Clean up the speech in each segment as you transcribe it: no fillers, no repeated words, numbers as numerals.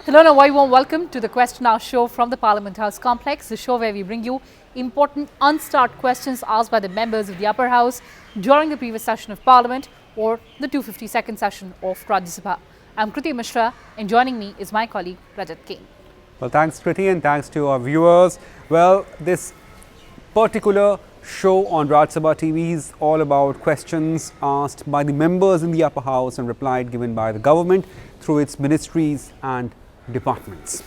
Hello and a very warm welcome to the Question Hour show from the Parliament House complex, the show where we bring you important unstarred questions asked by the members of the upper house during the previous session of Parliament or the 252nd session of Rajya Sabha. I'm KRITI MISHRA and joining me is my colleague Rajat KAIN. Well, thanks KRITI and thanks to our viewers. Well, this particular show on Rajya Sabha TV is all about questions asked by the members in the upper house and replied given by the government through its ministries and departments.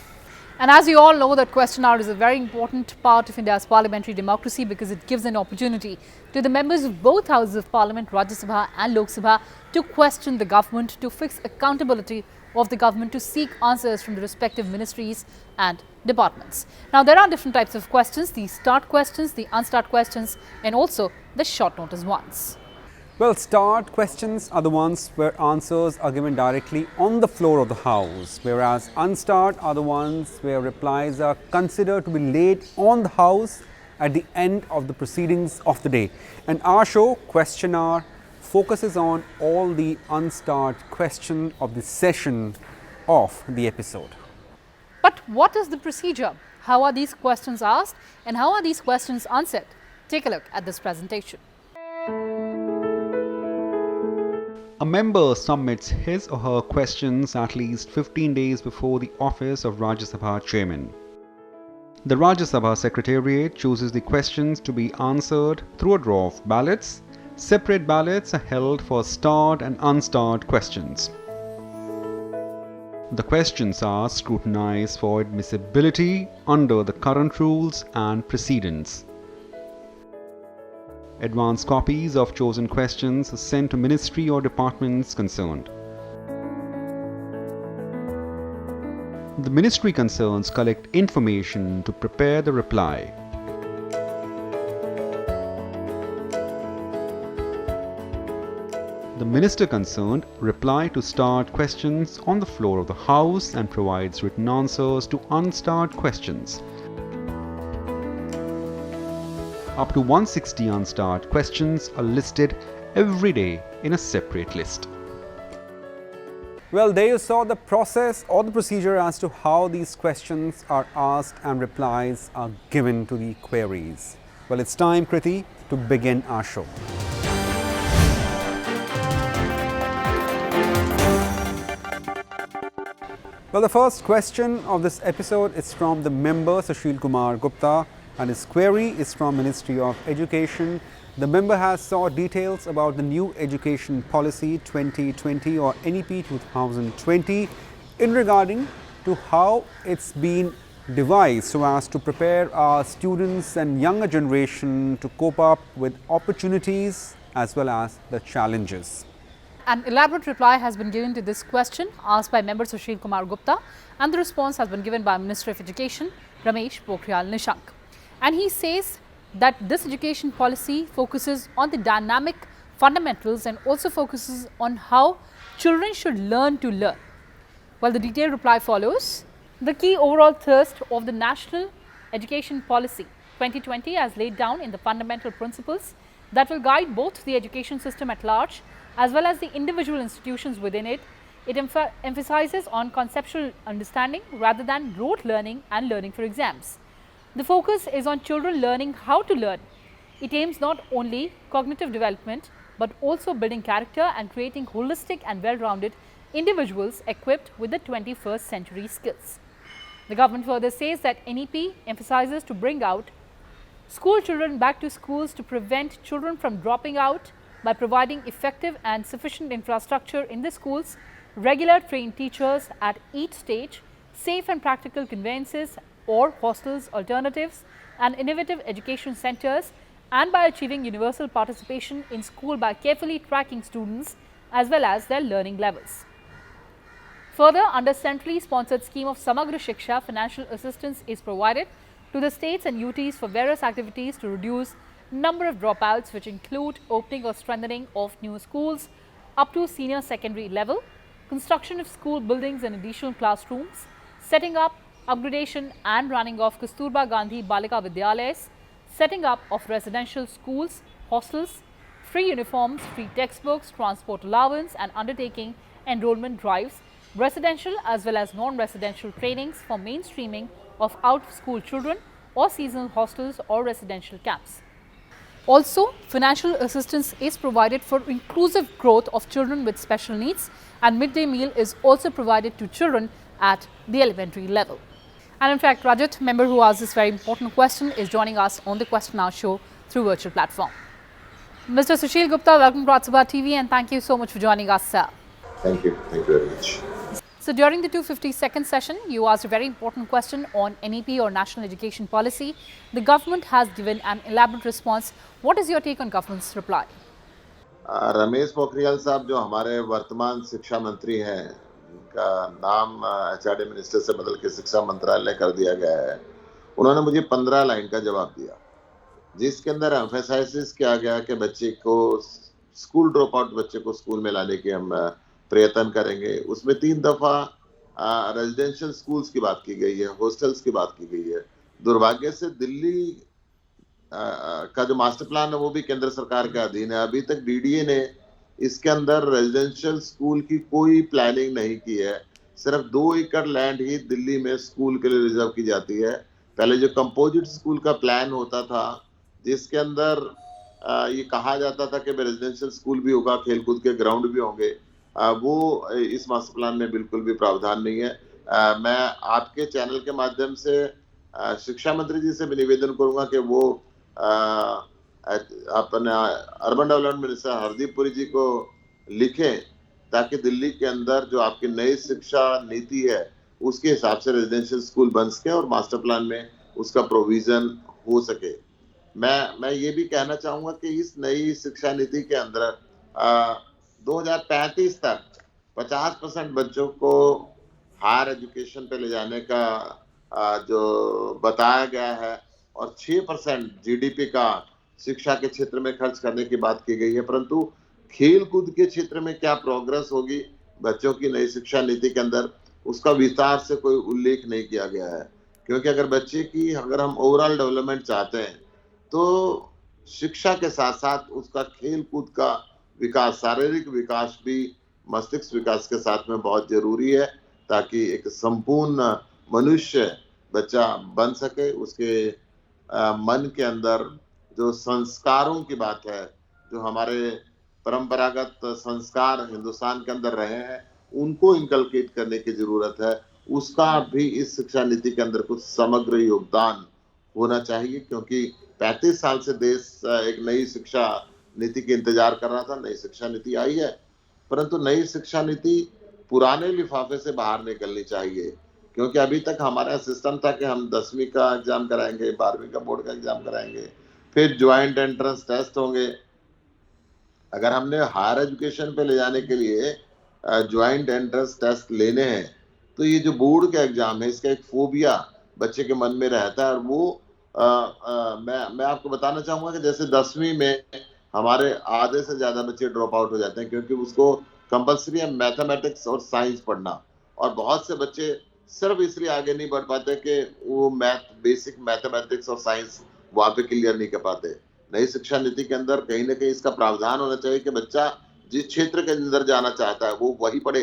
And as you all know, that question hour is a very important part of India's parliamentary democracy because it gives an opportunity to the members of both houses of Parliament, Rajya Sabha and Lok Sabha, to question the government, to fix accountability of the government, to seek answers from the respective ministries and departments. Now, there are different types of questions: the start questions, the unstart questions, and also the short notice ones. Well, start questions are the ones where answers are given directly on the floor of the House, whereas unstart are the ones where replies are considered to be laid on the House at the end of the proceedings of the day. And our show, Question Hour, focuses on all the unstart question of the session of the episode. But what is the procedure? How are these questions asked and how are these questions answered? Take a look at this presentation. A member submits his or her questions at least 15 days before the office of Rajya Sabha chairman. The Rajya Sabha Secretariat chooses the questions to be answered through a draw of ballots. Separate ballots are held for starred and unstarred questions. The questions are scrutinized for admissibility under the current rules and precedents. Advance copies of chosen questions are sent to ministry or departments concerned. The ministry concerns collect information to prepare the reply. The minister concerned reply to starred questions on the floor of the House and provides written answers to unstarred questions. Up to 160 unstarred questions are listed every day in a separate list. Well, there you saw the process or the procedure as to how these questions are asked and replies are given to the queries. Well, it's time, KRITI, to begin our show. Well, the first question of this episode is from the member SUSHIL Kumar Gupta, and his query is from Ministry of Education. The member has sought details about the new Education Policy 2020 or NEP 2020 in regarding to how it's been devised so as to prepare our students and younger generation to cope up with opportunities as well as the challenges. An elaborate reply has been given to this question asked by member SUSHIL Kumar Gupta, and the response has been given by Minister of Education Ramesh Pokhriyal Nishank. And he says that this education policy focuses on the dynamic fundamentals and also focuses on how children should learn to learn. Well, the detailed reply follows. The key overall thrust of the National Education Policy 2020 as laid down in the fundamental principles that will guide both the education system at large as well as the individual institutions within it. It emphasizes on conceptual understanding rather than rote learning and learning for exams. The focus is on children learning how to learn. It aims not only cognitive development but also building character and creating holistic and well-rounded individuals equipped with the 21st century skills. The government further says that NEP emphasizes to bring out school children back to schools to prevent children from dropping out by providing effective and sufficient infrastructure in the schools, regular trained teachers at each stage, safe and practical conveyances or hostels alternatives and innovative education centers, and by achieving universal participation in school by carefully tracking students as well as their learning levels. Further, under centrally sponsored scheme of Samagra Shiksha, financial assistance is provided to the states and UTs for various activities to reduce number of dropouts, which include opening or strengthening of new schools up to senior secondary level, construction of school buildings and additional classrooms, setting up, upgradation and running of Kasturba Gandhi Balika Vidyalayas, setting up of residential schools, hostels, free uniforms, free textbooks, transport allowance and undertaking enrollment drives, residential as well as non-residential trainings for mainstreaming of out-of-school children or seasonal hostels or residential camps. Also, financial assistance is provided for inclusive growth of children with special needs, and midday meal is also provided to children at the elementary level. And in fact, Rajat, member who asked this very important question, is joining us on the Question Hour show through virtual platform. Mr. Sushil Gupta, welcome to Rajya Sabha TV, and thank you so much for joining us, sir. Thank you very much. So during the 252nd session, you asked a very important question on NEP or National Education Policy. The government has given an elaborate response. What is your take on government's reply? Ramesh Pokhriyal साहब जो हमारे वर्तमान शिक्षा मंत्री हैं, उनका नाम HRD minister से बदल के शिक्षा मंत्रालय कर दिया गया है। उन्होंने मुझे 15 लाइन का जवाब दिया, जिसके अंदर एम्फेसाइज किया गया कि बच्चे को स्कूल ड्रॉप आउट बच्चे को स्कूल में लाने की हम प्रयत्न करेंगे। उसमें 3 दफा रेजिडेंशियल स्कूल्स की बात की गई है, हॉस्टल्स की बात की गई है। दुर्भाग्य से दिल्ली का जो मास्टर प्लान है वो भी केंद्र सरकार के अधीन है। अभी तक DDA ने इसके अंदर रेजिडेंशियल स्कूल की कोई प्लानिंग नहीं की है। सिर्फ 2 एकड़ लैंड ही दिल्ली में स्कूल के लिए रिजर्व की जाती है। पहले जो कंपोजिट स्कूल का प्लान होता था, जिसके अंदर ये कहा जाता था कि रेजिडेंशियल स्कूल भी होगा, खेलकूद के ग्राउंड भी होंगे, वो इस मास्टर प्लान में बिल्कुल भी प्रावधान नहीं है। मैं आपके चैनल के माध्यम से शिक्षा मंत्री जी से भी निवेदन करूंगा कि वो अपने urban development minister Hardeep Puri ji को लिखें, ताकि दिल्ली के अंदर जो आपकी नई शिक्षा नीति है उसके हिसाब से रेजिडेंशियल स्कूल बन सके और मास्टर प्लान में उसका प्रोविजन हो सके। मैं ये भी कहना चाहूंगा कि इस नई शिक्षा नीति के अंदर 2035 तक 50% बच्चों को हायर एजुकेशन पे ले जाने का जो बताया गया है और 6% GDP का शिक्षा के क्षेत्र में खर्च करने की बात की गई है। परंतु खेल कूद के क्षेत्र में क्या प्रोग्रेस होगी बच्चों की नई शिक्षा नीति के अंदर, उसका विस्तार से कोई उल्लेख नहीं किया गया है। क्योंकि अगर हम ओवरऑल डेवलपमेंट चाहते हैं तो शिक्षा के साथ साथ उसका खेल कूद का विकास, शारीरिक विकास भी मस्तिष्क विकास के साथ में बहुत जरूरी है, ताकि एक संपूर्ण मनुष्य बच्चा बन सके। उसके मन के अंदर जो संस्कारों की बात है, जो हमारे परंपरागत संस्कार हिंदुस्तान के अंदर रहे हैं, उनको इनकलकेट करने की जरूरत है। उसका भी इस शिक्षा नीति के अंदर कुछ समग्र योगदान होना चाहिए, क्योंकि 35 साल से देश एक नई शिक्षा नीति के इंतजार कर रहा था। नई शिक्षा नीति आई है, परंतु नई शिक्षा नीति पुराने लिफाफे से बाहर निकलनी चाहिए। क्योंकि अभी तक हमारा सिस्टम था कि हम 10वीं का एग्जाम कराएंगे, 12वीं का बोर्ड का एग्जाम कराएंगे, फिर ज्वाइंट एंट्रेंस टेस्ट होंगे। अगर हमने हायर एजुकेशन पे ले जाने के लिए ज्वाइंट एंट्रेंस टेस्ट लेने हैं, तो ये जो बोर्ड का एग्जाम है, इसका एक फोबिया बच्चे के मन में रहता है। और वो मैं आपको बताना चाहूंगा कि जैसे 10वीं में हमारे आधे से ज्यादा बच्चे ड्रॉप आउट हो जाते हैं, क्योंकि उसको कंपल्सरी है मैथमेटिक्स और साइंस पढ़ना। और बहुत से बच्चे सिर्फ इसलिए आगे नहीं बढ़ पाते कि वो बेसिक मैथमेटिक्स और साइंस वहां पे क्लियर नहीं कर पाते। नई शिक्षा नीति के अंदर कहीं ना कहीं इसका प्रावधान होना चाहिए कि बच्चा जिस क्षेत्र के अंदर जाना चाहता है वो वही पढ़े,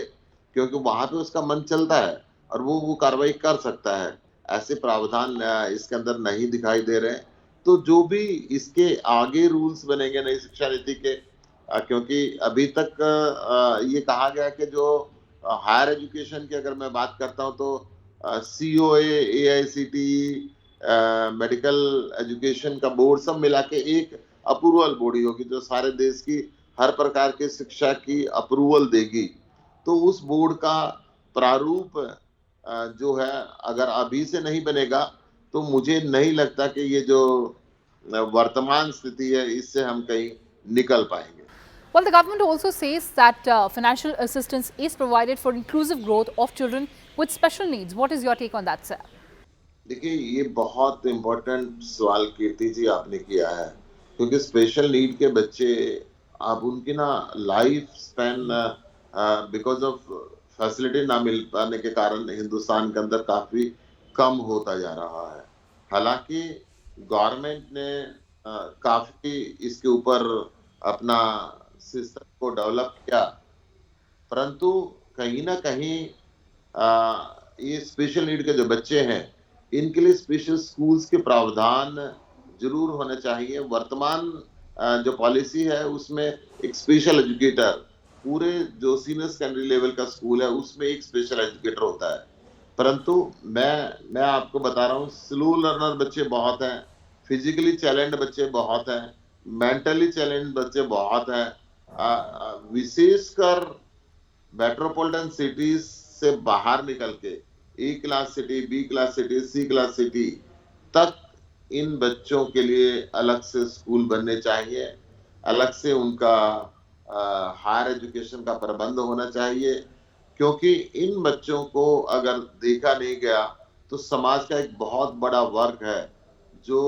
क्योंकि वहां पे उसका मन चलता है और वो कार्रवाई कर सकता है। ऐसे प्रावधान इसके अंदर नहीं दिखाई दे रहे हैं। तो जो भी इसके आगे रूल्स बनेंगे नई शिक्षा नीति के, क्योंकि अभी तक ये कहा गया कि जो हायर एजुकेशन की अगर मैं बात करता हूं तो COA, AICTE, मेडिकल एजुकेशन का बोर्ड सब मिला के एक अप्रूवल बॉडी होगी जो सारे देश की हर प्रकार की शिक्षा की अप्रूवल देगी। तो उस बोर्ड का प्रारूप जो है अगर अभी से नहीं बनेगा तो मुझे नहीं लगता कि ये जो वर्तमान स्थिति है इससे हम कहीं निकल पाएंगे। Well, the government also says that financial assistance is provided for inclusive growth of children with special needs. What is your take on that, sir? देखिए, ये बहुत इम्पोर्टेंट सवाल कीर्ति जी आपने किया है, क्योंकि स्पेशल नीड के बच्चे अब उनकी ना life span because of facility ना मिल पाने के कारण हिंदुस्तान के अंदर काफी कम होता जा रहा है। हालांकि गवर्नमेंट ने काफी इसके ऊपर अपना सिस्टम को डेवलप किया, परंतु कहीं ना कहीं ये स्पेशल नीड के जो बच्चे हैं इनके लिए स्पेशल स्कूल्स के प्रावधान जरूर होने चाहिए। वर्तमान जो पॉलिसी है उसमें एक स्पेशल एजुकेटर, पूरे जो सीनियर सेकेंडरी लेवल का स्कूल है उसमें एक स्पेशल एजुकेटर होता है, परंतु मैं आपको बता रहा हूँ स्लो लर्नर बच्चे बहुत हैं, फिजिकली चैलेंज्ड बच्चे बहुत हैं, मेंटली चैलेंज्ड बच्चे बहुत हैं। विशेषकर मेट्रोपॉलिटन सिटीज से बाहर निकल के A class city, B class city, C class city तक इन बच्चों के लिए अलग से स्कूल बनने चाहिए, अलग से उनका हायर एजुकेशन का प्रबंध होना चाहिए, क्योंकि इन बच्चों को अगर देखा नहीं गया तो समाज का एक बहुत बड़ा वर्ग है जो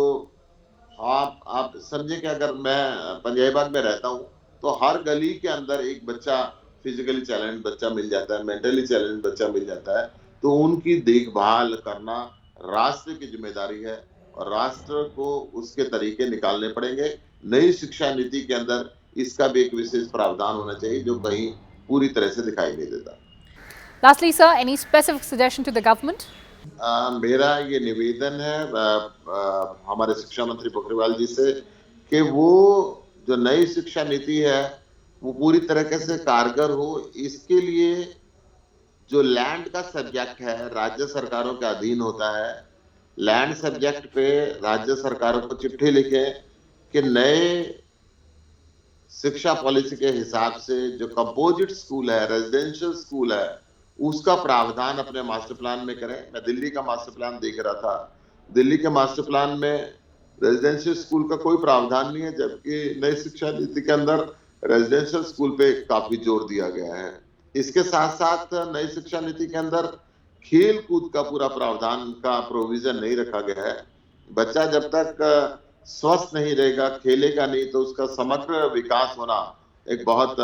आप समझे कि अगर मैं पंजाबी बाग में रहता हूँ तो हर गली के अंदर एक बच्चा फिजिकली चैलेंज बच्चा मिल जाता है, मेंटली चैलेंज बच्चा मिल जाता है, तो उनकी देखभाल करना राष्ट्र की जिम्मेदारी है और राष्ट्र को उसके तरीके निकालने पड़ेंगे। नई शिक्षा नीति के अंदर इसका भी एक विशेष प्रावधान होना चाहिए जो कहीं पूरी तरह से दिखाई नहीं देता। Lastly, sir, any specific suggestion to the government? मेरा ये निवेदन है हमारे शिक्षा मंत्री पोखरियाल जी से कि वो जो नई शिक्षा नीति है वो पूरी तरीके से कारगर हो। इसके लिए जो लैंड का सब्जेक्ट है राज्य सरकारों के अधीन होता है, लैंड सब्जेक्ट पे राज्य सरकारों को चिट्ठी लिखे कि नए शिक्षा पॉलिसी के हिसाब से जो कंपोजिट स्कूल है, रेजिडेंशियल स्कूल है, उसका प्रावधान अपने मास्टर प्लान में करें। मैं दिल्ली का मास्टर प्लान देख रहा था, दिल्ली के मास्टर प्लान में रेजिडेंशियल स्कूल का कोई प्रावधान नहीं है, जबकि नई शिक्षा नीति के अंदर रेजिडेंशियल स्कूल पे काफी जोर दिया गया है। इसके साथ साथ नई शिक्षा नीति के अंदर खेल कूद का पूरा प्रावधान का प्रोविजन नहीं रखा गया है। बच्चा जब तक स्वस्थ नहीं रहेगा, खेलेगा नहीं, तो उसका समग्र विकास होना एक बहुत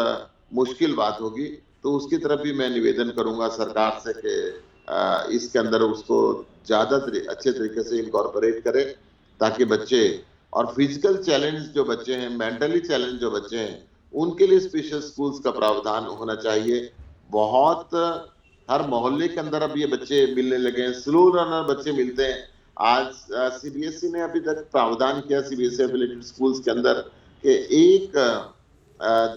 मुश्किल बात होगी। तो उसकी तरफ भी मैं निवेदन करूंगा सरकार से कि इसके अंदर उसको ज्यादा अच्छे तरीके से इनकॉर्पोरेट करे ताकि बच्चे और फिजिकल चैलेंज जो बच्चे हैं, मेंटली चैलेंज जो बच्चे हैं, उनके लिए स्पेशल स्कूल्स का प्रावधान होना चाहिए। बहुत हर मोहल्ले के अंदर अब ये बच्चे मिलने लगे हैं, स्लो रनर बच्चे मिलते हैं। आज सीबीएसई ने अभी तक प्रावधान किया सीबीएसई एफिलिएटेड स्कूल्स के अंदर कि एक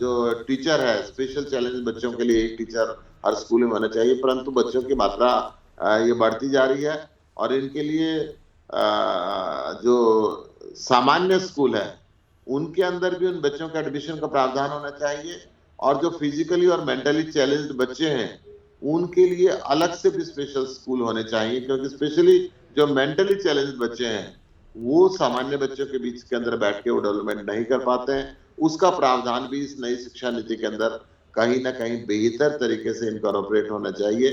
जो टीचर है स्पेशल चैलेंज बच्चों के लिए एक टीचर हर स्कूल में होना चाहिए, परंतु बच्चों की मात्रा ये बढ़ती जा रही है और इनके लिए जो सामान्य स्कूल है उनके अंदर भी उन बच्चों का एडमिशन का प्रावधान होना चाहिए और जो फिजिकली और मेंटली चैलेंज्ड बच्चे हैं उनके लिए अलग से भी स्पेशल स्कूल होने चाहिए, क्योंकि स्पेशली जो मेंटली चैलेंज्ड बच्चे हैं वो सामान्य बच्चों के बीच के अंदर बैठ के वो डेवलपमेंट नहीं कर पाते हैं। उसका प्रावधान भी इस नई शिक्षा नीति के अंदर कहीं ना कहीं बेहतर तरीके से इनकॉर्पोरेट होना चाहिए,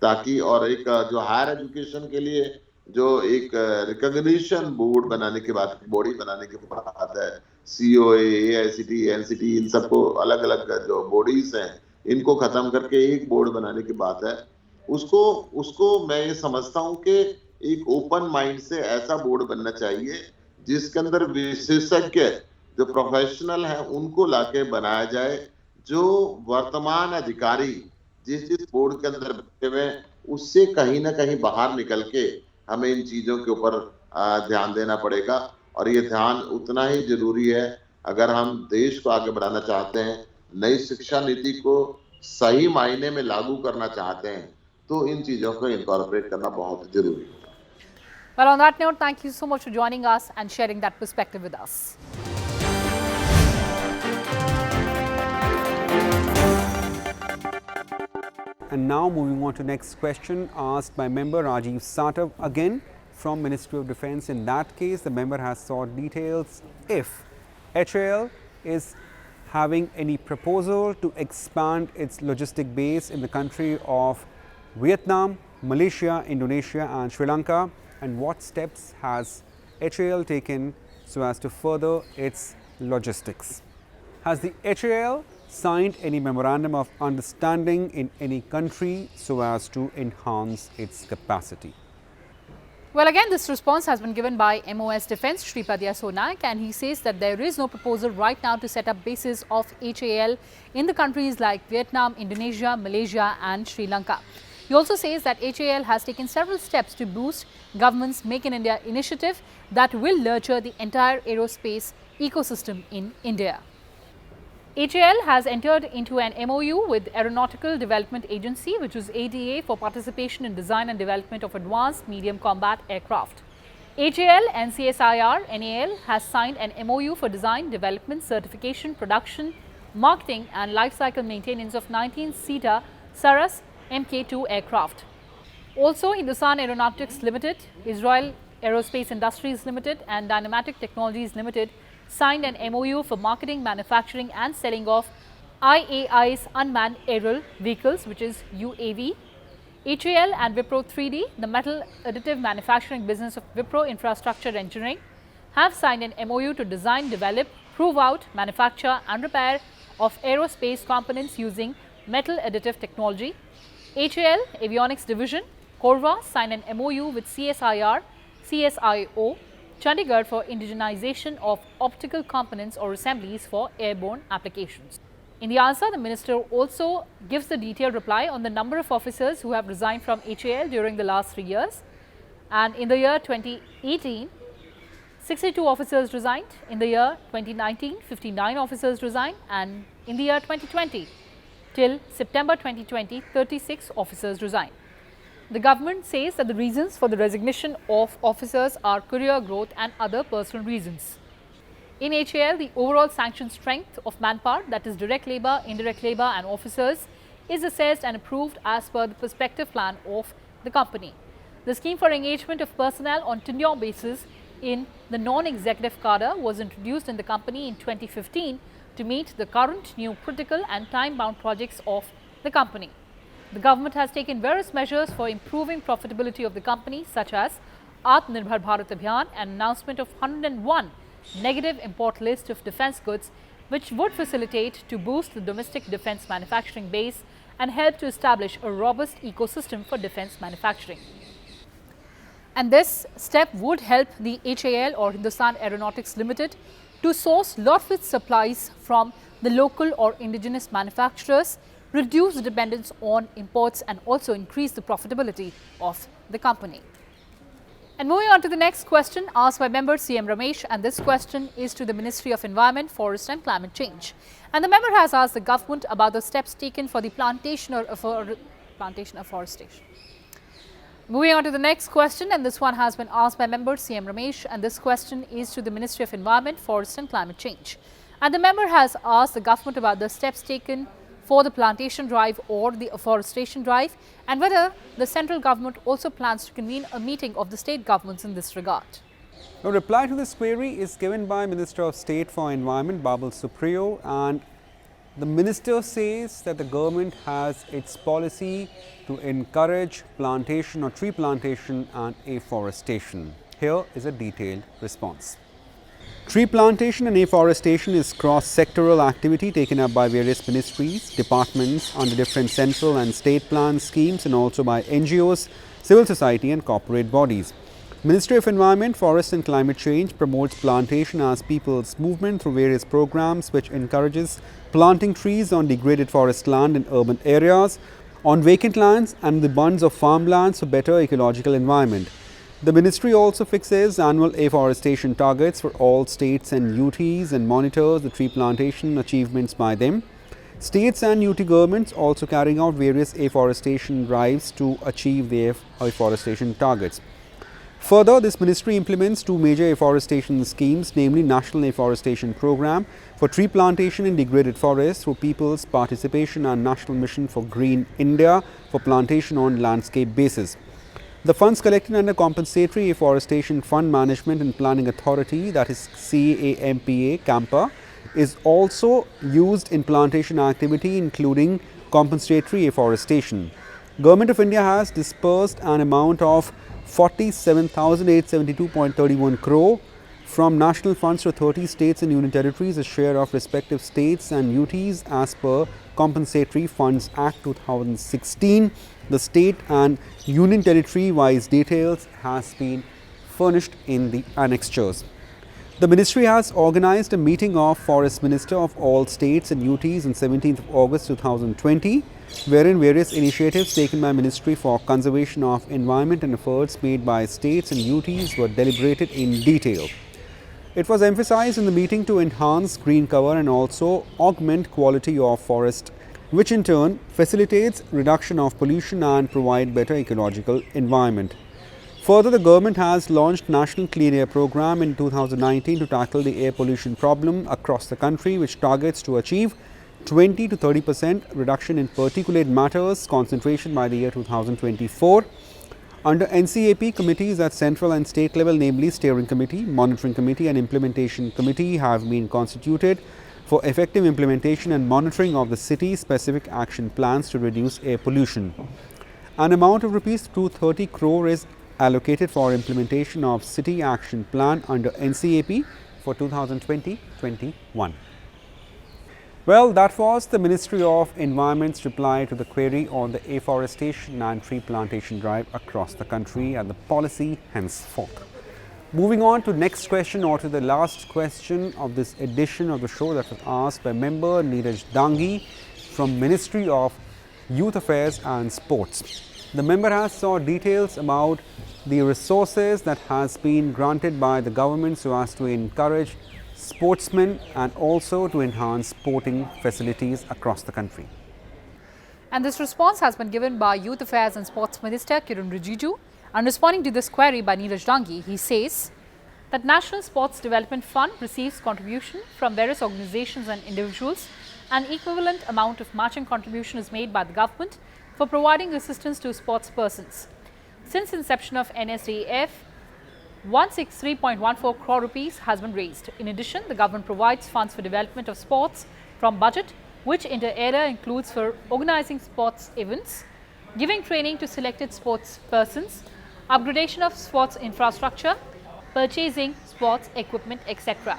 ताकि और एक जो हायर एजुकेशन के लिए जो एक रिकॉग्निशन बोर्ड बनाने की बात, बॉडी बनाने की बात है, सीओए, एआईसीटी, एनसीटी, इन सबको अलग अलग जो बॉडीज हैं इनको खत्म करके एक बोर्ड बनाने की बात है। उसको मैं ये समझता हूँ कि एक ओपन माइंड से ऐसा बोर्ड बनना चाहिए जिसके अंदर विशेषज्ञ जो प्रोफेशनल हैं उनको लाके बनाया जाए, जो वर्तमान अधिकारी जिस बोर्ड के अंदर बैठे हुए उससे कहीं ना कहीं बाहर निकल के हमें इन चीजों के ऊपर ध्यान देना पड़ेगा। और ये ध्यान उतना ही जरूरी है अगर हम देश को आगे बढ़ाना चाहते हैं, नई शिक्षा नीति को सही मायने में लागू करना चाहते हैं, तो इन चीजों को इनकॉर्पोरेट करना बहुत जरूरी है। Well, on that note, thank you so much for joining us and sharing that perspective with us. And now moving on to next question asked by member Rajiv Satav again from Ministry of Defence. In that case, the member has sought details if HAL is having any proposal to expand its logistic base in the country of Vietnam, Malaysia, Indonesia and Sri Lanka, and what steps has HAL taken so as to further its logistics. Has the HAL signed any memorandum of understanding in any country so as to enhance its capacity? Well, again, this response has been given by MOS Defence Sripadya Sonaik, and he says that there is no proposal right now to set up bases of HAL in the countries like Vietnam, Indonesia, Malaysia and Sri Lanka. He also says that HAL has taken several steps to boost government's Make in India initiative that will nurture the entire aerospace ecosystem in India. HAL has entered into an MOU with Aeronautical Development Agency, which is ADA, for participation in design and development of advanced medium combat aircraft. HAL and CSIR NAL has signed an MOU for design, development, certification, production, marketing and life cycle maintenance of 19-seater Saras Mk2 aircraft. Also, Hindustan Aeronautics Limited, Israel Aerospace Industries Limited and Dynamatic Technologies Limited signed an MOU for marketing, manufacturing and selling of IAI's unmanned aerial vehicles, which is UAV. HAL and Wipro 3D, the metal additive manufacturing business of Wipro Infrastructure Engineering, have signed an MOU to design, develop, prove out, manufacture and repair of aerospace components using metal additive technology. HAL Avionics Division, Korva, signed an MOU with CSIR, CSIO, Chandigarh for indigenization of optical components or assemblies for airborne applications. In the answer, the Minister also gives the detailed reply on the number of officers who have resigned from HAL during the last 3 years. And in the year 2018, 62 officers resigned. In the year 2019, 59 officers resigned. And in the year 2020, till September 2020, 36 officers resigned. The government says that the reasons for the resignation of officers are career growth and other personal reasons. In HAL, the overall sanctioned strength of manpower, that is direct labour, indirect labour and officers, is assessed and approved as per the perspective plan of the company. The scheme for engagement of personnel on tenure basis in the non-executive cadre was introduced in the company in 2015 to meet the current new critical and time-bound projects of the company. The government has taken various measures for improving profitability of the company, such as Atmanirbhar Bharat Abhiyan and announcement of 101 negative import list of defence goods, which would facilitate to boost the domestic defence manufacturing base and help to establish a robust ecosystem for defence manufacturing. And this step would help the HAL or Hindustan Aeronautics Limited to source lot with supplies from the local or indigenous manufacturers, reduce the dependence on imports and also increase the profitability of the company. And moving on to the next question asked by member CM Ramesh, and this question is to the Ministry of Environment, Forest and Climate Change. And the member has asked the government about the steps taken for the plantation or afforestation. Moving on to the next question, and this one has been asked by member CM Ramesh, and this question is to the Ministry of Environment, Forest and Climate Change. And the member has asked the government about the steps taken for the plantation drive or the afforestation drive, and whether the central government also plans to convene a meeting of the state governments in this regard. A reply to this query is given by Minister of State for Environment, Babul Supriyo, and the minister says that the government has its policy to encourage plantation or tree plantation and afforestation. Here is a detailed response. Tree plantation and afforestation is cross-sectoral activity taken up by various ministries, departments under different central and state plan schemes, and also by NGOs, civil society and corporate bodies. Ministry of Environment, Forest and Climate Change promotes plantation as people's movement through various programs which encourages planting trees on degraded forest land in urban areas, on vacant lands and the bunds of farmlands for better ecological environment. The ministry also fixes annual afforestation targets for all states and UTs and monitors the tree plantation achievements by them. States and UT governments also carrying out various afforestation drives to achieve their afforestation targets. Further, this ministry implements two major afforestation schemes, namely National Afforestation Program for tree plantation in degraded forests through people's participation and National Mission for Green India for plantation on landscape basis. The funds collected under Compensatory Afforestation Fund Management and Planning Authority, that is CAMPA, is also used in plantation activity including compensatory afforestation. Government of India has disbursed an amount of 47,872.31 crore from national funds to 30 states and union territories, a share of respective states and UTs as per Compensatory Funds Act 2016. The state and union territory wise details has been furnished in the annexures. The ministry has organized a meeting of Forest Minister of all states and UTs on 17th of August 2020. wherein various initiatives taken by Ministry for Conservation of Environment and efforts made by states and UTs were deliberated in detail. It was emphasized in the meeting to enhance green cover and also augment quality of forest, which in turn facilitates reduction of pollution and provide better ecological environment. Further, the government has launched National Clean Air Program in 2019 to tackle the air pollution problem across the country, which targets to achieve 20 to 30% reduction in particulate matters concentration by the year 2024. Under NCAP, committees at central and state level, namely Steering Committee, Monitoring Committee and Implementation Committee, have been constituted for effective implementation and monitoring of the city-specific action plans to reduce air pollution. An amount of Rs 230 crore is allocated for implementation of City Action Plan under NCAP for 2020-21. Well, that was the Ministry of Environment's reply to the query on the afforestation and tree plantation drive across the country and the policy henceforth. Moving on to next question, or to the last question of this edition of the show, that was asked by member Neeraj Dangi from Ministry of Youth Affairs and Sports. The member has sought details about the resources that has been granted by the government so as to encourage sportsmen and also to enhance sporting facilities across the country. And this response has been given by Youth Affairs and Sports Minister Kiren Rijiju. And responding to this query by Neeraj Dangi, he says that National Sports Development Fund receives contribution from various organizations and individuals. An equivalent amount of matching contribution is made by the government for providing assistance to sports persons. Since inception of NSDF, 163.14 crore rupees has been raised. In addition, the government provides funds for development of sports from budget, which inter alia includes for organizing sports events, giving training to selected sports persons, upgradation of sports infrastructure, purchasing sports equipment, etc.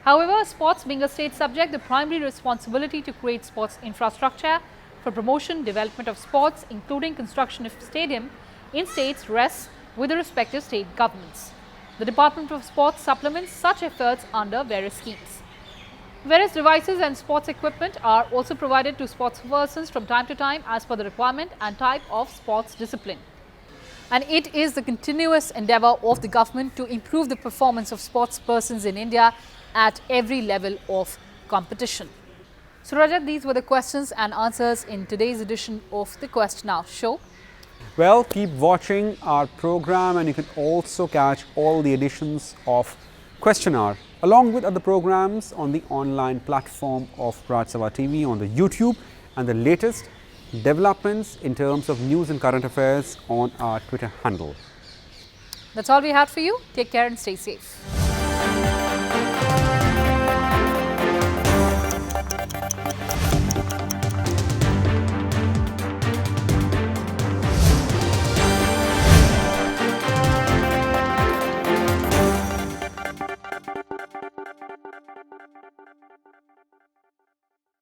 However, sports being a state subject, the primary responsibility to create sports infrastructure for promotion, development of sports, including construction of stadium in states, rests with the respective state governments. The Department of Sports supplements such efforts under various schemes. Various devices and sports equipment are also provided to sports persons from time to time as per the requirement and type of sports discipline. And it is the continuous endeavour of the government to improve the performance of sports persons in India at every level of competition. So Rajat, these were the questions and answers in today's edition of the Question Hour show. Well, keep watching our program and you can also catch all the editions of Question Hour along with other programs on the online platform of Rajya Sabha TV, on the YouTube, and the latest developments in terms of news and current affairs on our Twitter handle. That's all we had for you. Take care and stay safe.